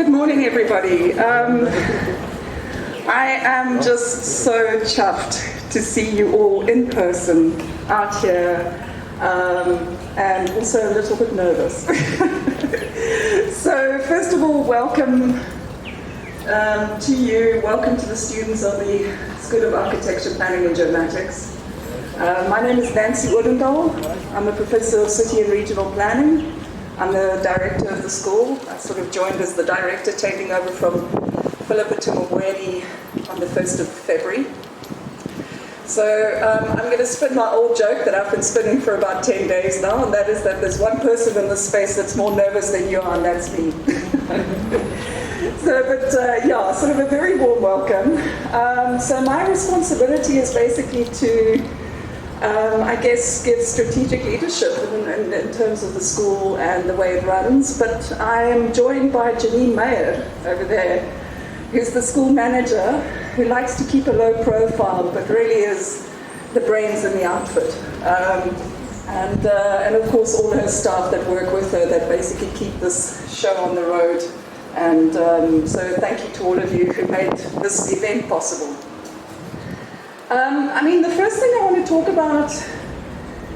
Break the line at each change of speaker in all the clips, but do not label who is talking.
Good morning, everybody. I am just so chuffed to see you all in person out here, and also a little bit nervous. So first of all, welcome to you. Welcome to the students of the School of Architecture, Planning and Geomatics. My name is Nancy Odendaal. I'm a professor of city and regional planning. I'm the director of the school. I sort of joined as the director, taking over from Philippa Tumaweli on the 1st of February. So I'm going to spin my old joke that I've been spinning for about 10 days now, and that is that there's one person in this space that's more nervous than you are, and that's me. Yeah, sort of a very warm welcome. So my responsibility is basically to I guess give strategic leadership in terms of the school and the way it runs, but I am joined by Janine Meyer over there, who's the school manager, who likes to keep a low profile, but really is the brains in the outfit. And of course all her staff that work with her that basically keep this show on the road. And so thank you to all of you who made this event possible. The first thing I want to talk about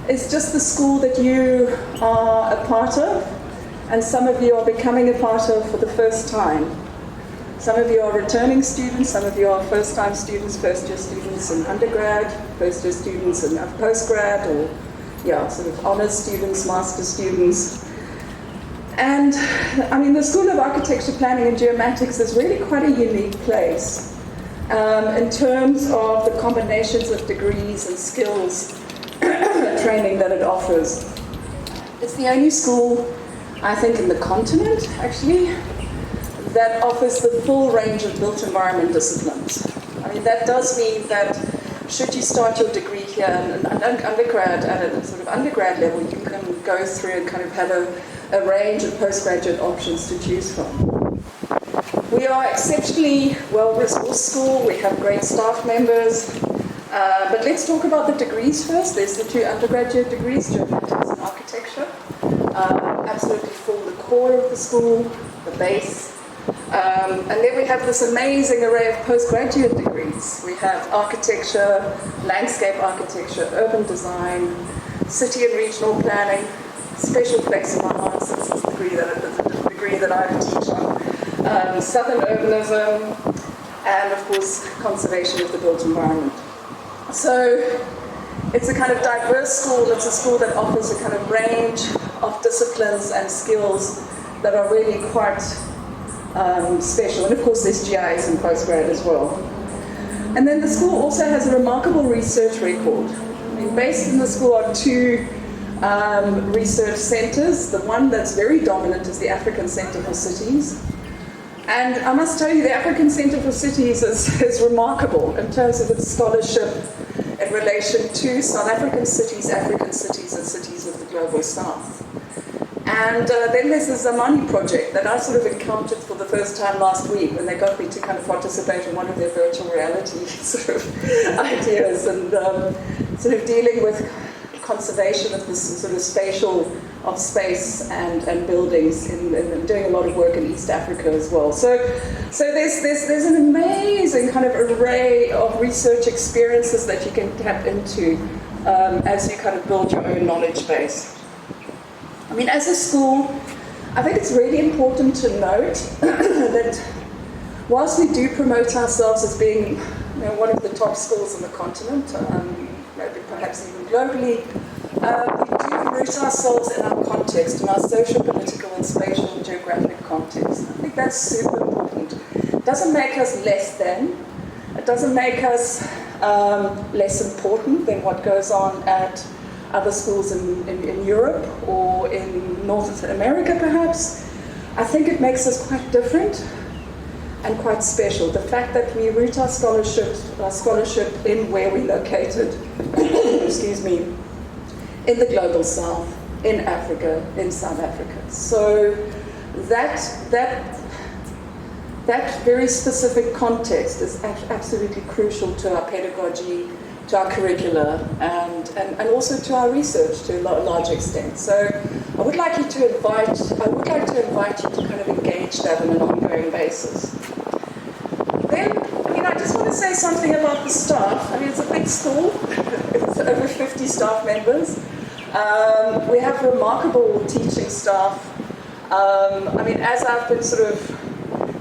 is just the school that you are a part of, and some of you are becoming a part of for the first time. Some of you are returning students, some of you are first-time students, first-year students in undergrad, first-year students in postgrad, or sort of honors students, master students. And the School of Architecture, Planning and Geomatics is really quite a unique place. In terms of the combinations of degrees and skills training that it offers. It's the only school, I think, in the continent, actually, that offers the full range of built environment disciplines. That does mean that should you start your degree here at a sort of undergrad level, you can go through and kind of have a range of postgraduate options to choose from. We are exceptionally well-resourced school. We have great staff members. But let's talk about the degrees first. There's the two undergraduate degrees, Geomatics and Architecture. Absolutely form the core of the school, the base. And then we have this amazing array of postgraduate degrees. We have Architecture, Landscape Architecture, Urban Design, City and Regional Planning, Special Flexible Arts, this is the degree that I teach on. Southern Urbanism, and of course conservation of the built environment. So it's a kind of diverse school. It's a school that offers a kind of range of disciplines and skills that are really quite special. And of course there's GIs and postgrad as well. And then the school also has a remarkable research record. Based in the school are two research centers. The one that's very dominant is the African Center for Cities. And I must tell you, the African Center for Cities is remarkable in terms of its scholarship in relation to South African cities, and cities of the Global South. And then there's the Zamani project that I sort of encountered for the first time last week when they got me to kind of participate in one of their virtual reality sort of ideas, and sort of dealing with conservation of this sort of spatial of space and buildings, and doing a lot of work in East Africa as well. So there's an amazing kind of array of research experiences that you can tap into as you kind of build your own knowledge base. As a school, I think it's really important to note that whilst we do promote ourselves as being one of the top schools in the continent, maybe perhaps even globally, we do root ourselves in our context, in our social, political, and spatial and geographic context. I think that's super important. It doesn't make us less than. It doesn't make us less important than what goes on at other schools in Europe or in North America, perhaps. I think it makes us quite different and quite special. The fact that we root our scholarship in where we're located, excuse me, in the Global South, in Africa, in South Africa. So that very specific context is absolutely crucial to our pedagogy, to our curricula, and also to our research to a large extent. So I would like to invite you to kind of engage manage that on an ongoing basis. Then, I just want to say something about the staff. It's a big school. It's over 50 staff members. We have remarkable teaching staff. As I've been sort of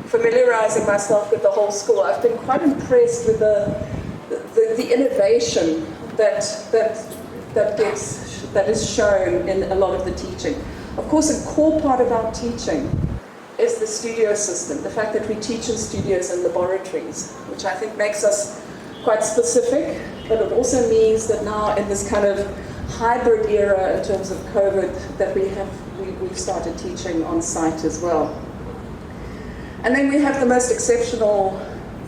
familiarizing myself with the whole school, I've been quite impressed with the innovation that is shown in a lot of the teaching. Of course, a core part of our teaching is the studio system, the fact that we teach in studios and laboratories, which I think makes us quite specific, but it also means that now in this kind of hybrid era in terms of COVID that we've started teaching on site as well. And then we have the most exceptional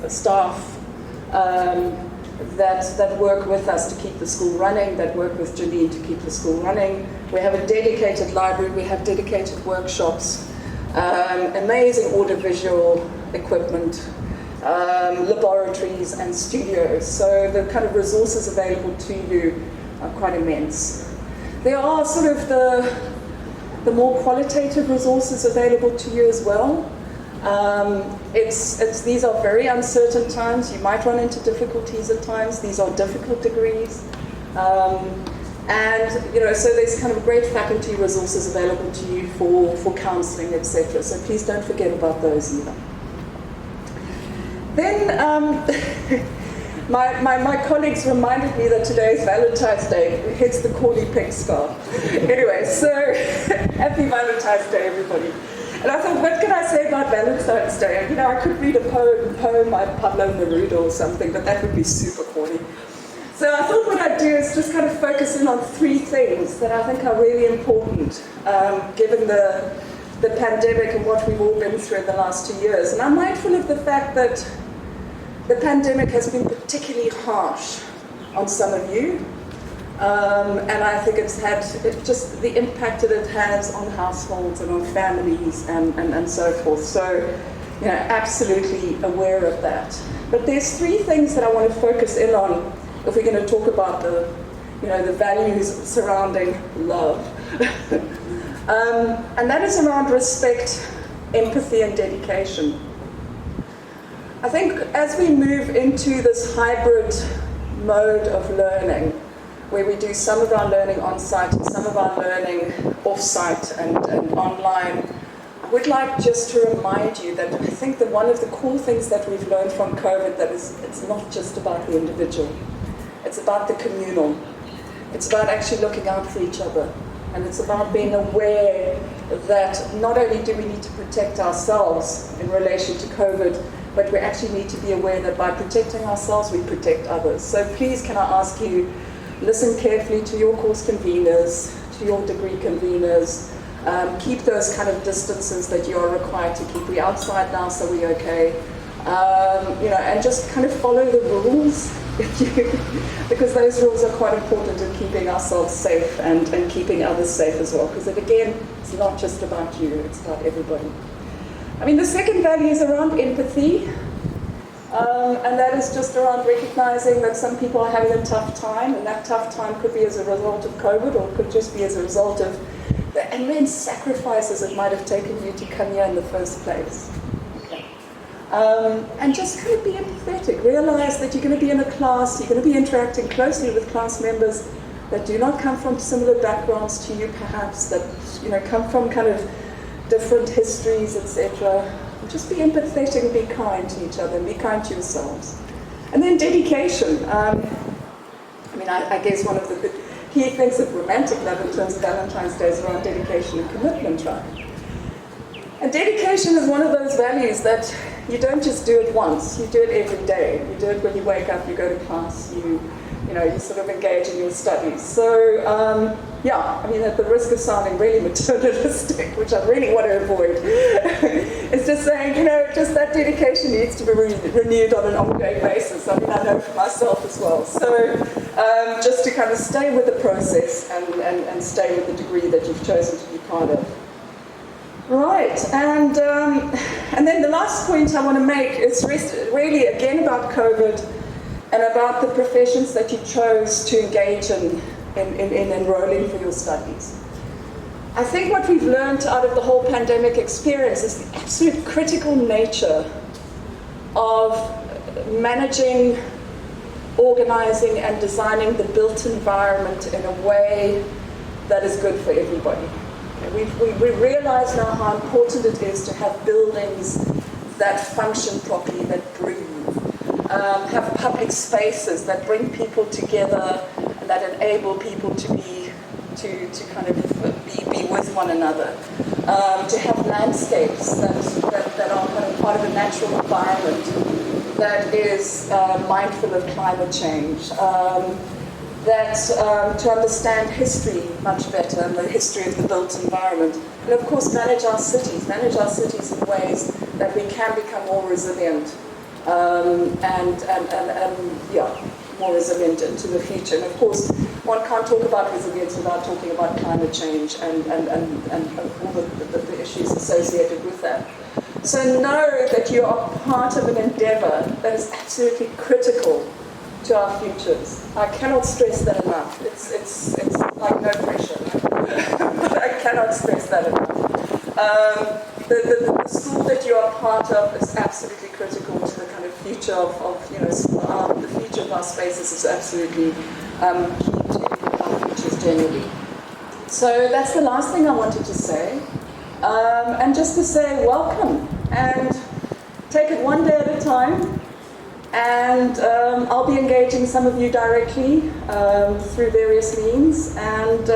staff that work with us to keep the school running, that work with Janine to keep the school running. We have a dedicated library, we have dedicated workshops, amazing audiovisual equipment, laboratories and studios. So the kind of resources available to you are quite immense. There are sort of the more qualitative resources available to you as well. These are very uncertain times. You might run into difficulties at times. These are difficult degrees. So there's kind of great faculty resources available to you for counselling, etc. So please don't forget about those either. Then my colleagues reminded me that today is Valentine's Day, hence the corny pink scarf. Anyway, so happy Valentine's Day, everybody. And I thought, what can I say about Valentine's Day? I could read a poem by Pablo Neruda or something, but that would be super corny. So I thought what I'd do is just kind of focus in on three things that I think are really important, given the pandemic and what we've all been through in the last 2 years. And I'm mindful of the fact that the pandemic has been particularly harsh on some of you. And I think just the impact that it has on households and on families and so forth. So, absolutely aware of that. But there's three things that I want to focus in on if we're going to talk about the values surrounding love. And that is around respect, empathy, and dedication. I think as we move into this hybrid mode of learning, where we do some of our learning on-site and some of our learning off-site and online, I would like just to remind you that I think that one of the core things that we've learned from COVID that it's not just about the individual. It's about the communal. It's about actually looking out for each other. And it's about being aware that not only do we need to protect ourselves in relation to COVID, but we actually need to be aware that by protecting ourselves, we protect others. So please, can I ask you, listen carefully to your course conveners, to your degree conveners. Keep those kind of distances that you are required to keep. We're outside now, so we're okay. And just kind of follow the rules, because those rules are quite important in keeping ourselves safe and keeping others safe as well. Because again, it's not just about you, it's about everybody. The second value is around empathy. And that is just around recognizing that some people are having a tough time, and that tough time could be as a result of COVID, or it could just be as a result of the immense sacrifices it might have taken you to come here in the first place. Okay. And just kind of be empathetic. Realize that you're going to be in a class, you're going to be interacting closely with class members that do not come from similar backgrounds to you, perhaps, that come from kind of different histories, etc. Just be empathetic and be kind to each other and be kind to yourselves. And then dedication. I guess one of the key things of romantic love in terms of Valentine's Day is around dedication and commitment, right? And dedication is one of those values that you don't just do it once, you do it every day. You do it when you wake up, you go to class, you sort of engage in your studies. So, at the risk of sounding really materialistic, which I really want to avoid, it's just saying, just that dedication needs to be renewed on an ongoing basis. I know for myself as well. So, just to kind of stay with the process and stay with the degree that you've chosen to be part of. Right, and then the last point I want to make is really again about COVID and about the professions that you chose to engage in enrolling for your studies. I think what we've learned out of the whole pandemic experience is the absolute critical nature of managing, organizing, and designing the built environment in a way that is good for everybody. We realize now how important it is to have buildings that function properly, that breathe, have public spaces that bring people together and that enable people to kind of be with one another, to have landscapes that are kind of part of a natural environment that is mindful of climate change, to understand history much better and the history of the built environment, and of course manage our cities in ways that we can become more resilient more resilient into the future. And of course, one can't talk about resilience without talking about climate change and all the issues associated with that. So know that you are part of an endeavor that is absolutely critical to our futures. I cannot stress that enough. It's like no pressure. But I cannot stress that enough. The school that you are part of is absolutely critical to the kind of future the future of our spaces is absolutely key to our futures generally. So that's the last thing I wanted to say. And just to say welcome and take it one day at a time. And I'll be engaging some of you directly through various means. And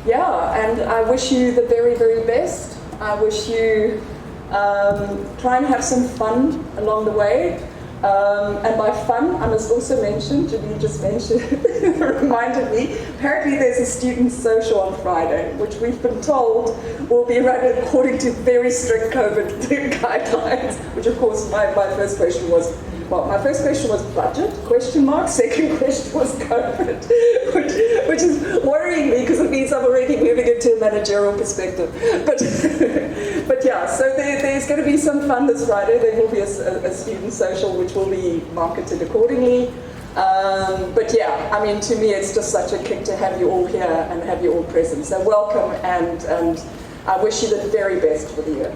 and I wish you the very, very best. I wish you try and have some fun along the way. And by fun, I must also mention, Julie just mentioned, reminded me, apparently there's a student social on Friday, which we've been told will be run according to very strict COVID guidelines, which of course my first question was, budget, question mark, second question was COVID, which is worrying me because it means I'm already moving into a managerial perspective. But yeah, so there's going to be some fun this Friday. There will be a student social which will be marketed accordingly. But yeah, I mean, to me it's just such a kick to have you all here and have you all present. So welcome and I wish you the very best for the year.